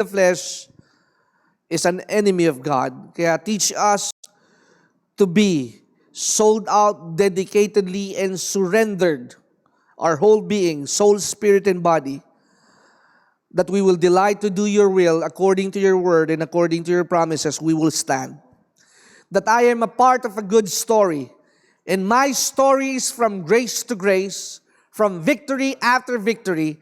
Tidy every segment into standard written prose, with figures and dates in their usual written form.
the flesh is an enemy of God. Kaya teach us to be sold out dedicatedly and surrendered, our whole being, soul, spirit, and body, that we will delight to do your will according to your word and according to your promises, we will stand. That I am a part of a good story, and my story is from grace to grace, from victory after victory,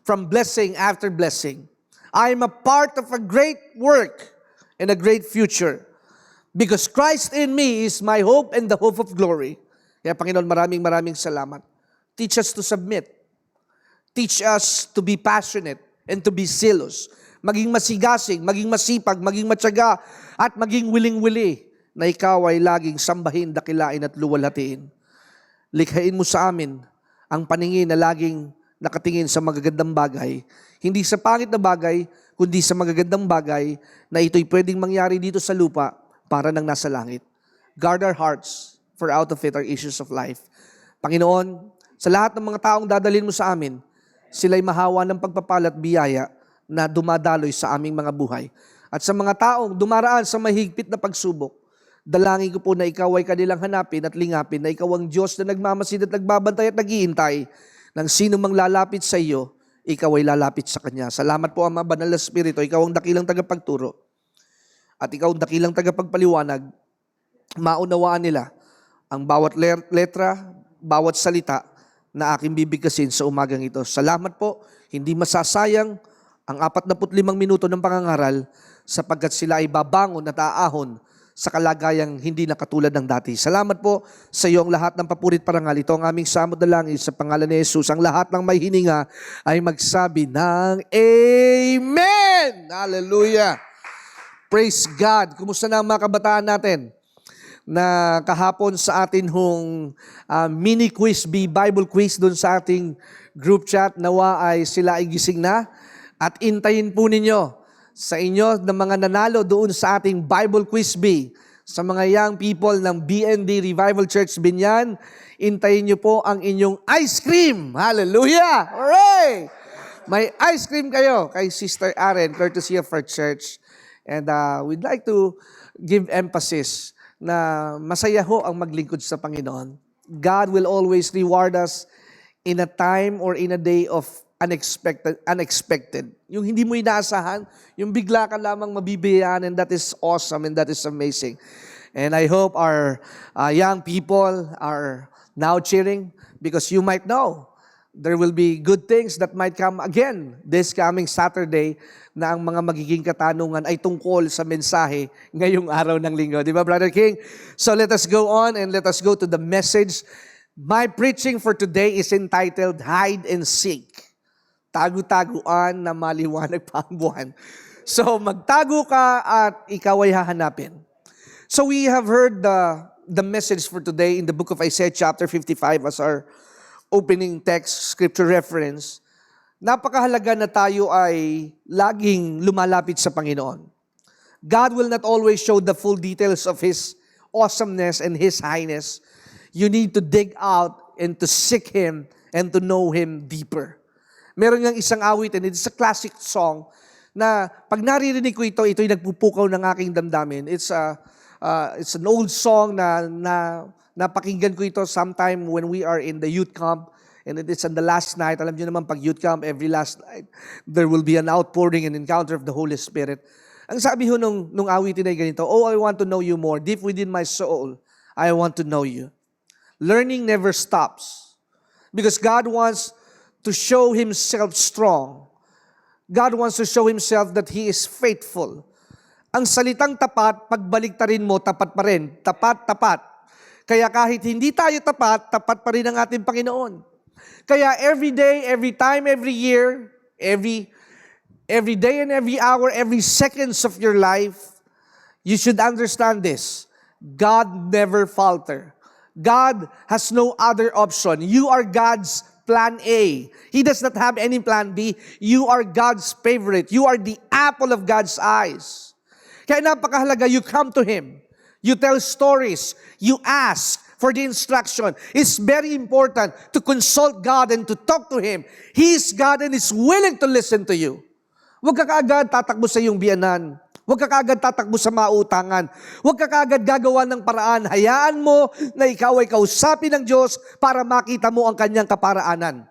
from blessing after blessing. I am a part of a great work and a great future, because Christ in me is my hope and the hope of glory. Kaya Panginoon, maraming salamat. Teach us to submit. Teach us to be passionate and to be zealous. Maging masigasig, maging masipag, maging matyaga, at maging wiling-wili na ikaw ay laging sambahin, dakilain at luwalhatiin. Likhain mo sa amin ang paningin na laging nakatingin sa magagandang bagay. Hindi sa pangit na bagay, kundi sa magagandang bagay na ito'y pwedeng mangyari dito sa lupa para nang nasa langit. Guard our hearts, for out of it are issues of life. Panginoon, sa lahat ng mga taong dadalhin mo sa amin, sila'y mahawa ng pagpapala at biyaya na dumadaloy sa aming mga buhay. At sa mga taong dumaraan sa mahigpit na pagsubok, dalangin ko po na ikaw ay kanilang hanapin at lingapin, na ikaw ang Diyos na nagmamasid at nagbabantay at naghihintay ng sino mang lalapit sa iyo, ikaw ay lalapit sa Kanya. Salamat po, Ama, Banal na Espiritu, ikaw ang dakilang tagapagturo at ikaw ang dakilang tagapagpaliwanag. Maunawaan nila ang bawat letra, bawat salita na aking bibigkasin sa umagang ito. Salamat po, hindi masasayang ang 45 minuto ng pangangaral sapagkat sila ay babangon at aahon sa kalagayang hindi na katulad ng dati. Salamat po sa iyo ang lahat ng papurit parangal. Ito ang aming samod na langit sa pangalan ni Jesus. Ang lahat ng may hininga ay magsabi ng Amen! Hallelujah! Praise God! Kumusta na ang mga kabataan natin? Na kahapon sa atin hong mini quiz, Bible quiz doon sa ating group chat, nawa ay sila ay gising na at intayin po ninyo sa inyo ng mga nanalo doon sa ating Bible quiz B. Sa mga young people ng BND Revival Church Binyan, intayin nyo po ang inyong ice cream. Hallelujah! Hooray! May ice cream kayo kay Sister Aren, courtesy of our church. And we'd like to give emphasis na masaya ho ang maglingkod sa Panginoon. God will always reward us in a time or in a day of unexpected. Yung hindi mo inaasahan, yung bigla ka lamang mabibigyan, and that is awesome and that is amazing. And I hope our young people are now cheering because you might know there will be good things that might come again this coming Saturday na ang mga magiging katanungan ay tungkol sa mensahe ngayong araw ng linggo. Di ba, Brother King? So let us go on and let us go to the message. My preaching for today is entitled, Hide and Seek. Tago-taguan na maliwanag pa ang buwan. So magtago ka at ikaw ay hahanapin. So we have heard the message for today in the book of Isaiah chapter 55 as our opening text, scripture reference. Napakahalaga na tayo ay laging lumalapit sa Panginoon. God will not always show the full details of His awesomeness and His highness. You need to dig out and to seek Him and to know Him deeper. Meron ngang isang awit, and it's a classic song, na pag naririnig ko ito, ito'y nagpupukaw ng aking damdamin. It's an old song na napakinggan ko ito sometime when we are in the youth camp. And it is on the last night. Alam niyo naman, pag youth camp, every last night, there will be an outpouring and encounter of the Holy Spirit. Ang sabi ho nung awitin ay ganito, Oh, I want to know you more. Deep within my soul, I want to know you. Learning never stops. Because God wants to show Himself strong. God wants to show Himself that He is faithful. Ang salitang tapat, pagbaliktarin mo, tapat pa rin. Tapat, tapat. Kaya kahit hindi tayo tapat, tapat pa rin ang ating Panginoon. Kaya every day, every time, every year, every day and every hour, every seconds of your life, you should understand this. God never falter. God has no other option. You are God's plan A. He does not have any plan B. You are God's favorite. You are the apple of God's eyes. Kaya napakahalaga, you come to Him. You tell stories. You ask for the instruction. It's very important to consult God and to talk to Him. He is God and is willing to listen to you. Huwag ka kaagad tatakbo sa iyong biyanan. Huwag ka kaagad tatakbo sa mautangan. Huwag ka kaagad gagawa ng paraan. Hayaan mo na ikaw ay kausapin ng Diyos para makita mo ang kanyang kaparaanan.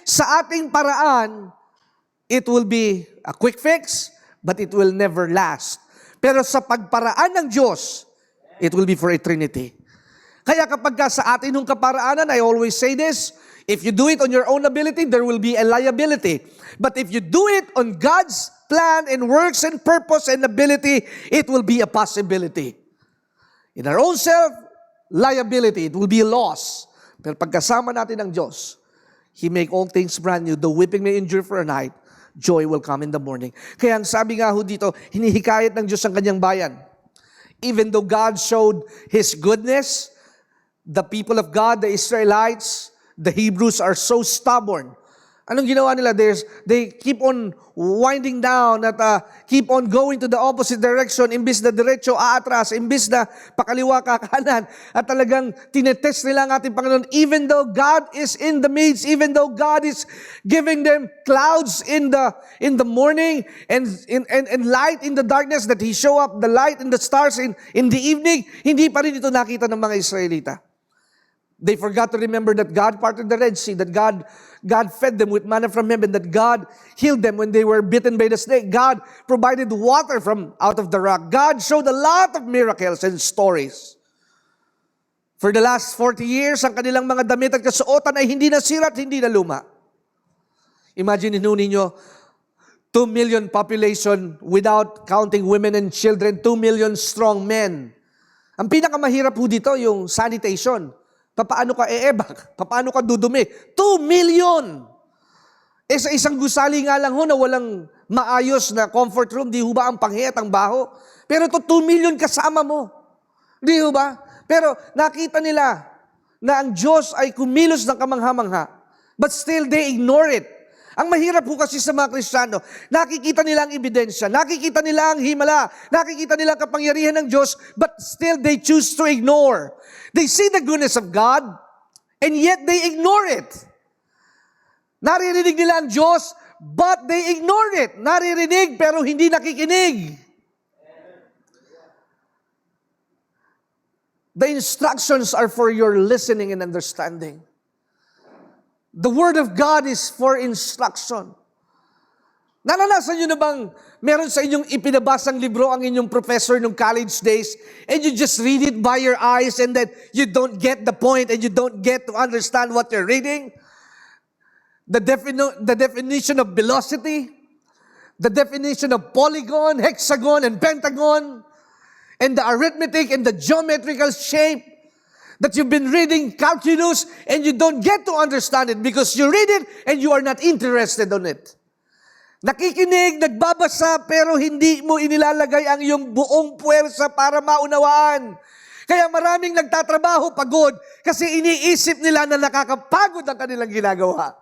Sa ating paraan, it will be a quick fix, but it will never last. Pero sa pagparaan ng Diyos, it will be for eternity. Kaya kapag sa atin yung kaparaanan, I always say this, if you do it on your own ability, there will be a liability. But if you do it on God's plan and works and purpose and ability, it will be a possibility. In our own self, liability, it will be a loss. Pero pagkasama natin ng Diyos, He make all things brand new. The weeping may endure for a night, joy will come in the morning. Kaya ang sabi nga ho dito, hinihikayat ng Diyos ang kanyang bayan. Even though God showed His goodness, the people of God, the Israelites, the Hebrews are so stubborn. Anong ginawa nila? They keep on winding down at keep on going to the opposite direction. Imbis na diretso, aatras. Imbis na pakaliwa, kakanan. At talagang tinetest nila ang ating Panginoon. Even though God is in the midst, even though God is giving them clouds in the morning and light in the darkness, that He show up the light and the stars in the evening, hindi pa rin ito nakita ng mga Israelita. They forgot to remember that God parted the Red Sea, that God fed them with manna from heaven, that God healed them when they were bitten by the snake. God provided water from out of the rock. God showed a lot of miracles and stories. For the last 40 years, ang kanilang mga damit at kasuotan ay hindi nasira at hindi na luma. Imagine ninyo, 2 million population without counting women and children, 2 million strong men. Ang pinakamahirap po dito, yung sanitation. Paano ka eebak? Paano ka dudumi? 2 million! Sa isang gusali nga lang ho na walang maayos na comfort room, di ho ba ang panghi at ang baho? Pero 2 million kasama mo. Di ho ba? Pero nakita nila na ang Diyos ay kumilos ng kamangha-mangha. But still they ignore it. Ang mahirap po kasi sa mga Kristiyano, nakikita nila ang ebidensya, nakikita nila ang himala, nakikita nila ang kapangyarihan ng Diyos, but still they choose to ignore. They see the goodness of God, and yet they ignore it. Naririnig nila ang Diyos, but they ignore it. Naririnig, pero hindi nakikinig. The instructions are for your listening and understanding. The Word of God is for instruction. Naranasan nyo na bang meron sa inyong ipinabasang libro ang inyong professor nung college days and you just read it by your eyes and then you don't get the point and you don't get to understand what you're reading? The definition of velocity, the definition of polygon, hexagon, and pentagon, and the arithmetic and the geometrical shape, that you've been reading calculus and you don't get to understand it because you read it and you are not interested on it. Nakikinig, nagbabasa, pero hindi mo inilalagay ang iyong buong puwersa para maunawaan. Kaya maraming nagtatrabaho pagod kasi iniisip nila na nakakapagod ang kanilang ginagawa.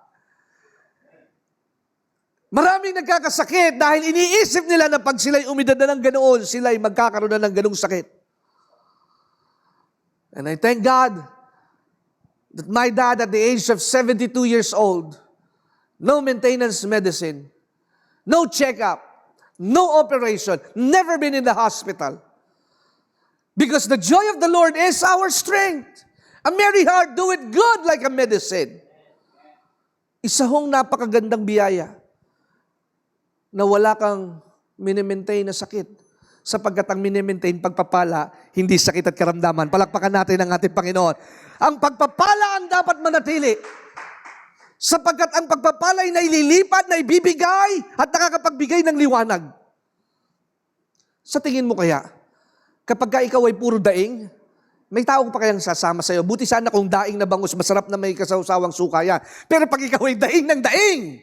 Maraming nagkakasakit dahil iniisip nila na pag sila'y umidad na ng ganoon, sila'y magkakaroon na ng ganong sakit. And I thank God that my dad at the age of 72 years old, no maintenance medicine, no checkup, no operation, never been in the hospital. Because the joy of the Lord is our strength. A merry heart doeth good like a medicine. Isa hong napakagandang biyaya na wala kang minimaintain na sakit. Sapagkat ang minimaintain pagpapala, hindi sakit at karamdaman. Palakpakan natin ang ating Panginoon. Ang pagpapala ang dapat manatili. Sapagkat ang pagpapala ay naililipat, naibibigay, at nakakapagbigay ng liwanag. Sa tingin mo kaya, kapag ka ikaw ay puro daing, may tao pa kayang sasama sa'yo. Buti sana kung daing na bangus, masarap na may kasawsawang sukaya. Pero pag ikaw ay daing ng daing,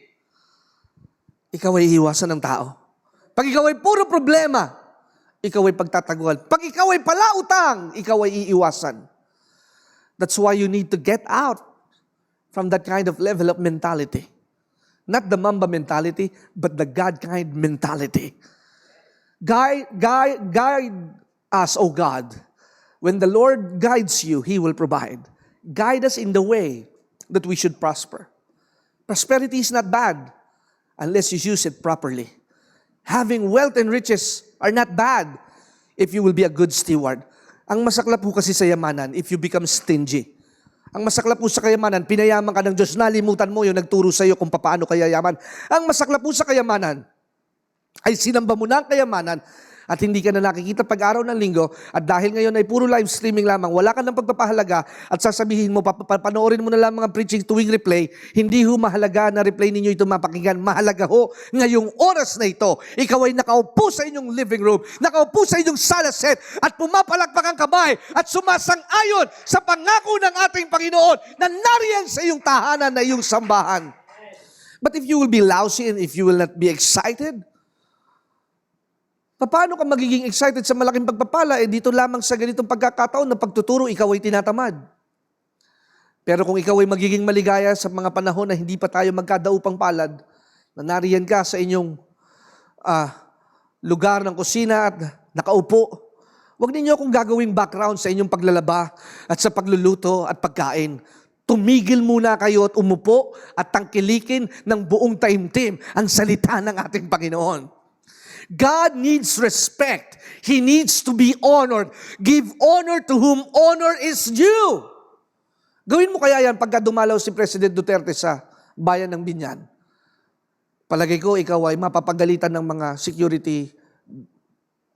ikaw ay iiwasan ng tao. Pag ikaw ay puro problema, ikaw ay pagtataguan. Pag ikaw ay palautang, ikaw ay iiwasan. That's why you need to get out from that kind of level of mentality. Not the Mamba mentality, but the God kind mentality. Guide us, O God. When the Lord guides you, He will provide. Guide us in the way that we should prosper. Prosperity is not bad unless you use it properly. Having wealth and riches are not bad if you will be a good steward. Ang masaklap po kasi sa yamanan, if you become stingy. Ang masaklap po sa kayamanan, pinayaman ka ng Diyos, nalimutan mo yung nagturo sa iyo kung paano kaya yaman. Ang masaklap po sa kayamanan, ay sinamba mo na ang kayamanan at hindi ka na nakikita pag-araw ng linggo at dahil ngayon ay puro live streaming lamang, wala ka ng pagpapahalaga at sasabihin mo, panoorin mo na lang mga preaching tuwing replay, hindi ho mahalaga na replay ninyo ito mapakinggan. Mahalaga ho, ngayong oras na ito, ikaw ay nakaupo sa inyong living room, nakaupo sa inyong sala set at pumapalakpak ang kamay at sumasang-ayon sa pangako ng ating Panginoon na nariyan sa iyong tahanan na iyong sambahan. But if you will be lousy and if you will not be excited, paano ka magiging excited sa malaking pagpapala? Dito lamang sa ganitong pagkakataon na pagtuturo, ikaw ay tinatamad. Pero kung ikaw ay magiging maligaya sa mga panahon na hindi pa tayo magkadaupang palad, na nariyan ka sa inyong lugar ng kusina at nakaupo, huwag ninyo akong gagawing background sa inyong paglalaba at sa pagluluto at pagkain. Tumigil muna kayo at umupo at tangkilikin ng buong taimtim ang salita ng ating Panginoon. God needs respect. He needs to be honored. Give honor to whom honor is due. Gawin mo kaya yan pagka dumalaw si President Duterte sa bayan ng Binyan. Palagay ko, ikaw ay mapapagalitan ng mga security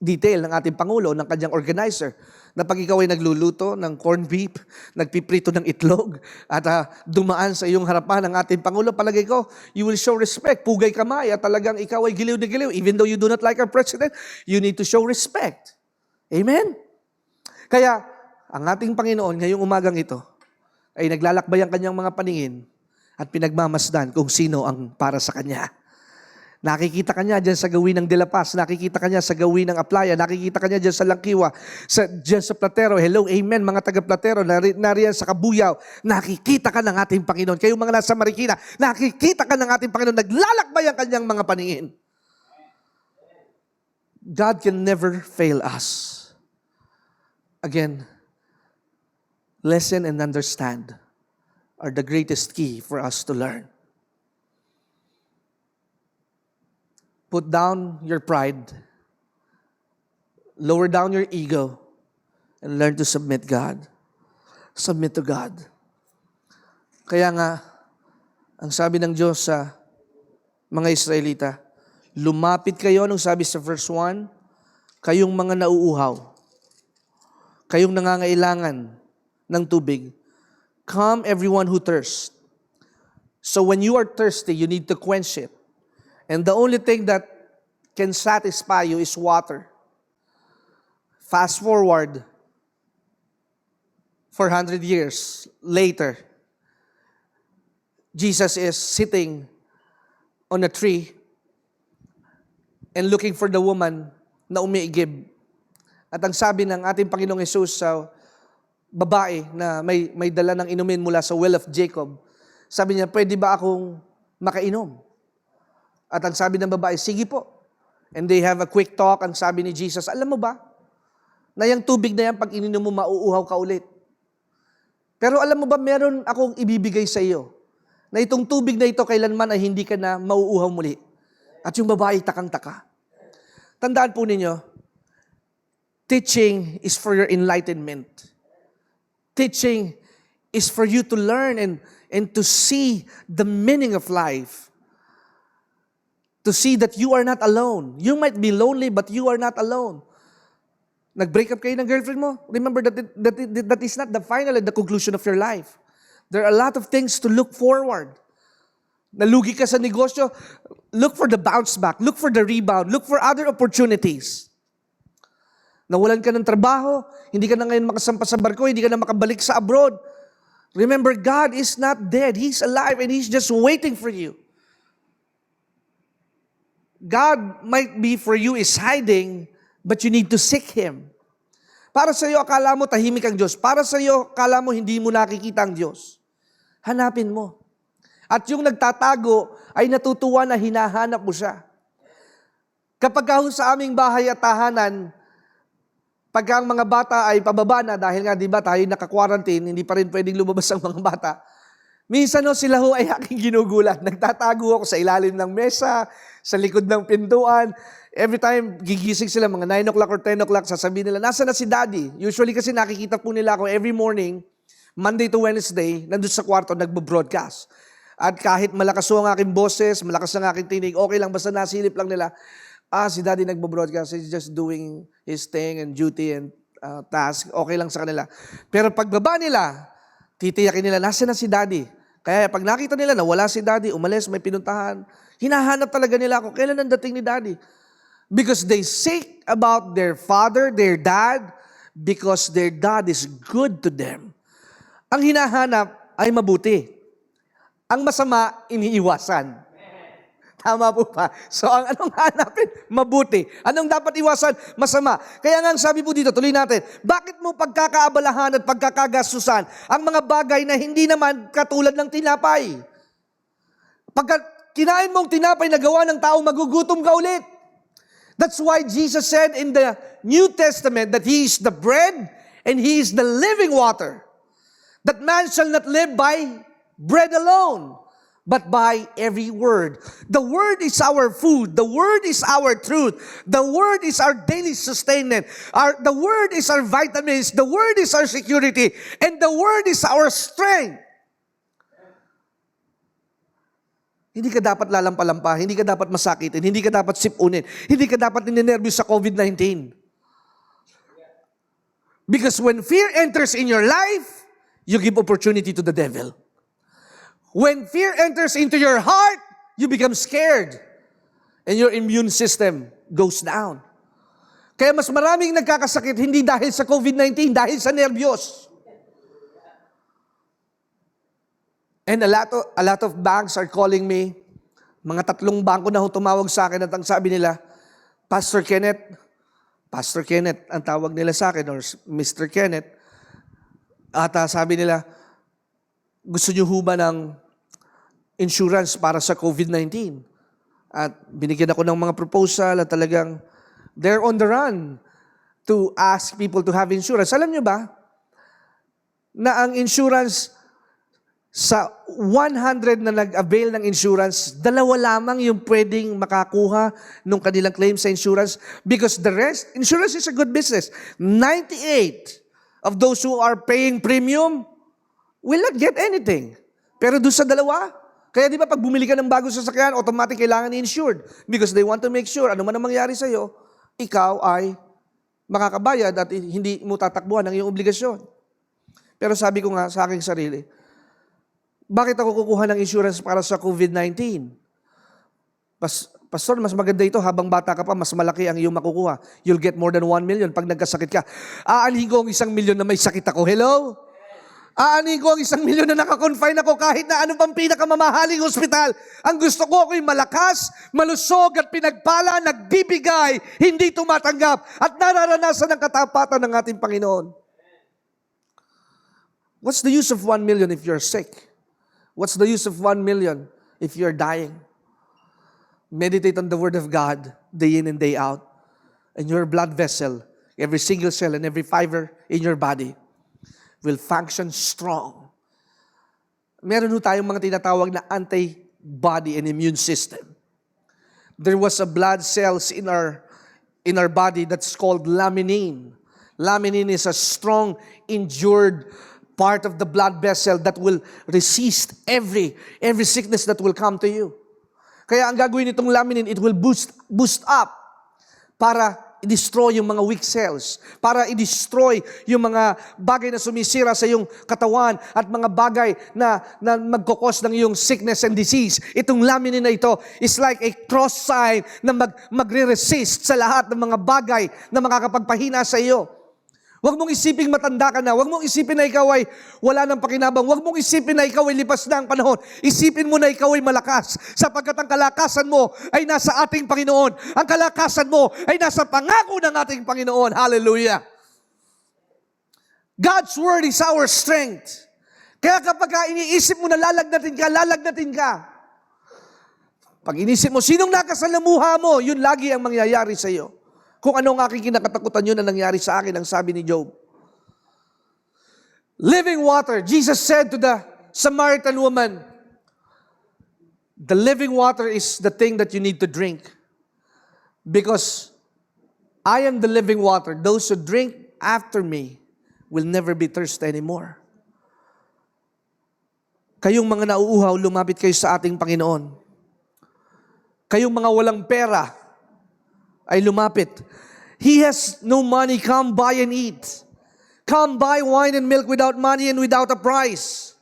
detail ng ating Pangulo, ng kanyang organizer, na pag ikaw ay nagluluto ng corned beef, nagpiprito ng itlog, at dumaan sa iyong harapan ng ating Pangulo, palagay ko, you will show respect. Pugay kamay at talagang ikaw ay giliw na giliw. Even though you do not like our president, you need to show respect. Amen? Kaya, ang ating Panginoon ngayong umagang ito, ay naglalakbay ang kanyang mga paningin at pinagmamasdan kung sino ang para sa kanya. Nakikita ka niya dyan sa gawin ng De La Paz, nakikita ka niya sa gawin ng Aplaya, nakikita ka niya dyan sa Langkiwa, dyan sa Platero. Hello, amen, mga taga-Platero, nariyan sa Kabuyaw, nakikita ka ng ating Panginoon. Kayong mga nasa Marikina, nakikita ka ng ating Panginoon, naglalakbay ang kanyang mga paningin. God can never fail us. Again, listen and understand are the greatest key for us to learn. Put down your pride, lower down your ego, and learn to submit God. Submit to God. Kaya nga, ang sabi ng Diyos sa mga Israelita, lumapit kayo, nung sabi sa verse 1, kayong mga nauuhaw, kayong nangangailangan ng tubig. Come everyone who thirsts. So when you are thirsty, you need to quench it. And the only thing that can satisfy you is water. Fast forward, 400 years later, Jesus is sitting on a tree and looking for the woman na umiigib. At ang sabi ng ating Panginoong Hesus sa babae na may dala ng inumin mula sa well of Jacob, sabi niya, pwede ba akong makainom? At ang sabi ng babae, sige po. And they have a quick talk. Ang sabi ni Jesus, alam mo ba, na yung tubig na yan, pag ininom mo, mauuhaw ka ulit. Pero alam mo ba, meron akong ibibigay sa iyo, na itong tubig na ito, kailanman ay hindi ka na mauuhaw muli. At yung babae, takang-taka. Tandaan po ninyo, teaching is for your enlightenment. Teaching is for you to learn and to see the meaning of life. To see that you are not alone. You might be lonely, but you are not alone. Nag-break up kayo ng girlfriend mo? Remember that is not the final and the conclusion of your life. There are a lot of things to look forward. Nalugi ka sa negosyo, look for the bounce back, look for the rebound, look for other opportunities. Nawalan ka ng trabaho, hindi ka na ngayon makasampa sa barko, hindi ka na makabalik sa abroad. Remember, God is not dead. He's alive and He's just waiting for you. God might be for you is hiding, but you need to seek Him. Para sa iyo, akala mo tahimik ang Diyos. Para sa iyo, akala mo hindi mo nakikita ang Diyos. Hanapin mo. At yung nagtatago ay natutuwa na hinahanap mo siya. Kapag sa aming bahay at tahanan, pag ang mga bata ay pababa na, dahil nga di ba tayo naka-quarantine, hindi pa rin pwedeng lumabas ang mga bata. Minsan sila ay aking ginugulat. Nagtatago ako sa ilalim ng mesa, sa likod ng pintuan. Every time gigising sila, mga 9 o'clock or 10 o'clock, sasabihin nila, nasa na si daddy? Usually kasi nakikita po nila ako every morning, Monday to Wednesday, nandun sa kwarto, nagbo-broadcast. At kahit malakas ang aking boses, malakas ang aking tinig, okay lang, basta nasilip lang nila, si daddy nagbo-broadcast, he's just doing his thing and duty and task, okay lang sa kanila. Pero pagbaba nila, titiyakin nila, nasa na si daddy? Kaya pag nakita nila na wala si daddy, umalis, may pinuntahan, hinahanap talaga nila ako, kailan ang dating ni daddy? Because they seek about their father, their dad, because their dad is good to them. Ang hinahanap ay mabuti. Ang masama, iniiwasan. Tama po ba? So, ang anong hanapin? Mabuti. Anong dapat iwasan? Masama. Kaya nga sabi po dito, tuloy natin, bakit mo pagkakaabalahan at pagkakagastusan ang mga bagay na hindi naman katulad ng tinapay? Pagka kinain mong tinapay na gawa ng tao, magugutom ka ulit. That's why Jesus said in the New Testament that He is the bread and He is the living water. That man shall not live by bread alone, but by every word. The word is our food. The word is our truth. The word is our daily sustainment. The word is our vitamins. The word is our security. And the word is our strength. Hindi ka dapat lalampa-lampa, hindi ka dapat masakitin, hindi ka dapat sipunin, hindi ka dapat ninenervyos sa COVID-19. Because when fear enters in your life, you give opportunity to the devil. When fear enters into your heart, you become scared. And your immune system goes down. Kaya mas maraming nagkakasakit, hindi dahil sa COVID-19, dahil sa nervyos. And a lot of banks are calling me. Mga 3 bangko na tumawag sa akin at ang sabi nila, Pastor Kenneth, ang tawag nila sa akin, or Mr. Kenneth, at sabi nila, gusto niyo ho ba ng insurance para sa COVID-19? At binigyan ako ng mga proposal at talagang they're on the run to ask people to have insurance. Alam niyo ba na ang insurance sa 100 na nag-avail ng insurance, 2 lamang yung pwedeng makakuha ng kanilang claim sa insurance because the rest, insurance is a good business. 98 of those who are paying premium will not get anything. Pero doon sa 2, kaya di ba pag bumili ka ng bagong sasakyan, automatic kailangan i-insured because they want to make sure ano man ang mangyari sa'yo, ikaw ay makakabayad at hindi mo tatakbuhan ang iyong obligasyon. Pero sabi ko nga sa aking sarili, bakit ako kukuha ng insurance para sa COVID-19? Pastor, mas maganda ito, habang bata ka pa, mas malaki ang iyong makukuha. You'll get more than 1 million pag nagkasakit ka. Aanhin ko ang 1 million na may sakit ako. Hello? Aanhin ko ang 1 million na nakakonfine ako kahit na ano pang pinakamamahaling ospital. Ang gusto ko ako'y malakas, malusog at pinagpala, nagbibigay, hindi tumatanggap at nararanasan ng katapatan ng ating Panginoon. What's the use of 1 million if you're sick? What's the use of 1 million if you're dying? Meditate on the Word of God day in and day out. And your blood vessel, every single cell and every fiber in your body will function strong. Meron ho tayong mga tinatawag na antibody and immune system. There was a blood cells in our body that's called laminin. Laminin is a strong, endured part of the blood vessel that will resist every sickness that will come to you. Kaya ang gagawin nitong laminin, it will boost up para i-destroy yung mga weak cells, para i-destroy yung mga bagay na sumisira sa iyong katawan at mga bagay na magkukos ng iyong sickness and disease. Itong laminin na ito is like a cross sign na magre-resist sa lahat ng mga bagay na makakapagpahina sa iyo. Huwag mong isiping matanda ka na. Huwag mong isipin na ikaw ay wala ng pakinabang. Huwag mong isipin na ikaw ay lipas na ang panahon. Isipin mo na ikaw ay malakas sapagkat ang kalakasan mo ay nasa ating Panginoon. Ang kalakasan mo ay nasa pangako ng ating Panginoon. Hallelujah! God's Word is our strength. Kaya kapag iniisip mo na lalagnatin ka. Pag inisip mo, sinong nakasalamuha mo, yun lagi ang mangyayari sa iyo. Kung ano ang aking kinakatakutan yun na nangyari sa akin, ang sabi ni Job. Living water. Jesus said to the Samaritan woman, The living water is the thing that you need to drink. Because I am the living water. Those who drink after me will never be thirsty anymore. Kayong mga nauuhaw, lumapit kayo sa ating Panginoon. Kayong mga walang pera, ay lumapit. He has no money, come buy and eat. Come buy wine and milk without money and without a price.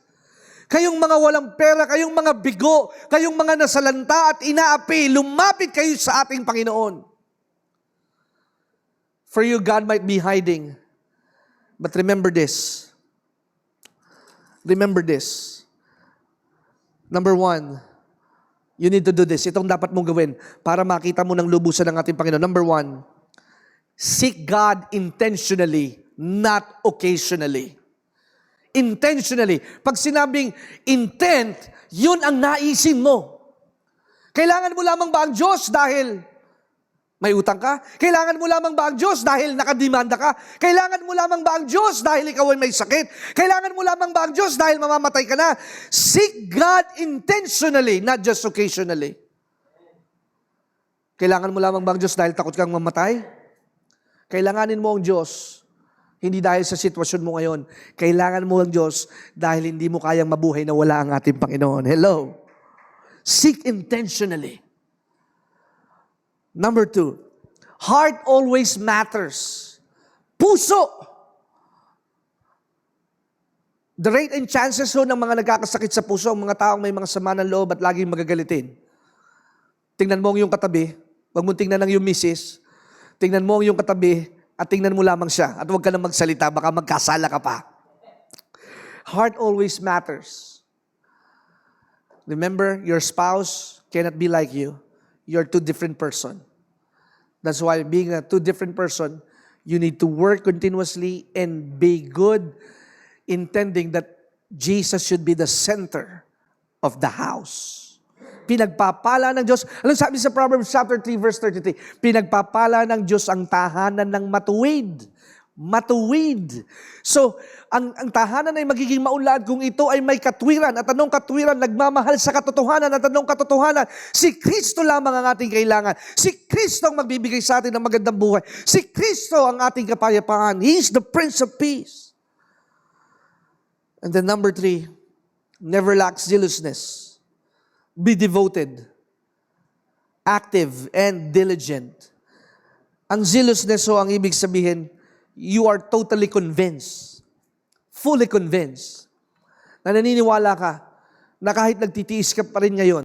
Kayong mga walang pera, kayong mga bigo, kayong mga nasalanta at inaapi, lumapit kayo sa ating Panginoon. For you, God might be hiding. But remember this. Remember this. Number one, you need to do this. Itong dapat mong gawin para makita mo ng lubusan ng ating Panginoon. Number one, seek God intentionally, not occasionally. Intentionally. Pag sinabing intent, yun ang naisin mo. Kailangan mo lamang ba ang Diyos dahil may utang ka? Kailangan mo lamang ba ang Diyos dahil nakadimanda ka? Kailangan mo lamang ba ang Diyos dahil ikaw ay may sakit? Kailangan mo lamang ba ang Diyos dahil mamamatay ka na? Seek God intentionally, not just occasionally. Kailangan mo lamang ba ang Diyos dahil takot kang mamatay? Kailanganin mo ang Diyos, hindi dahil sa sitwasyon mo ngayon. Kailangan mo ang Diyos dahil hindi mo kayang mabuhay na wala ang ating Panginoon. Hello? Seek intentionally. Number two, heart always matters. Puso. The rate and chances ng mga nagkakasakit sa puso, ang mga taong may mga sama ng loob at laging magagalitin. Tingnan mo ang iyong katabi, wag mo tingnan ang iyong misis, tingnan mo ang iyong katabi, at tingnan mo lamang siya, at huwag ka na magsalita, baka magkasala ka pa. Heart always matters. Remember, your spouse cannot be like you. You're two different person. That's why being a two different person, you need to work continuously and be good, intending that Jesus should be the center of the house. Pinagpapala ng Diyos. Alam sabi sa Proverbs chapter 3 verse 33, pinagpapala ng Diyos ang tahanan ng matuwid. Matuwid. So, ang tahanan ay magiging maunlad kung ito ay may katwiran. At anong katwiran? Nagmamahal sa katotohanan. At anong katotohanan? Si Kristo lamang ang ating kailangan. Si Kristo ang magbibigay sa atin ng magandang buhay. Si Kristo ang ating kapayapaan. He is the Prince of Peace. And then number 3, never lack zealousness. Be devoted, active, and diligent. Ang zealousness ang ibig sabihin, you are totally convinced, fully convinced, na naniniwala ka na kahit nagtitiis ka pa rin ngayon,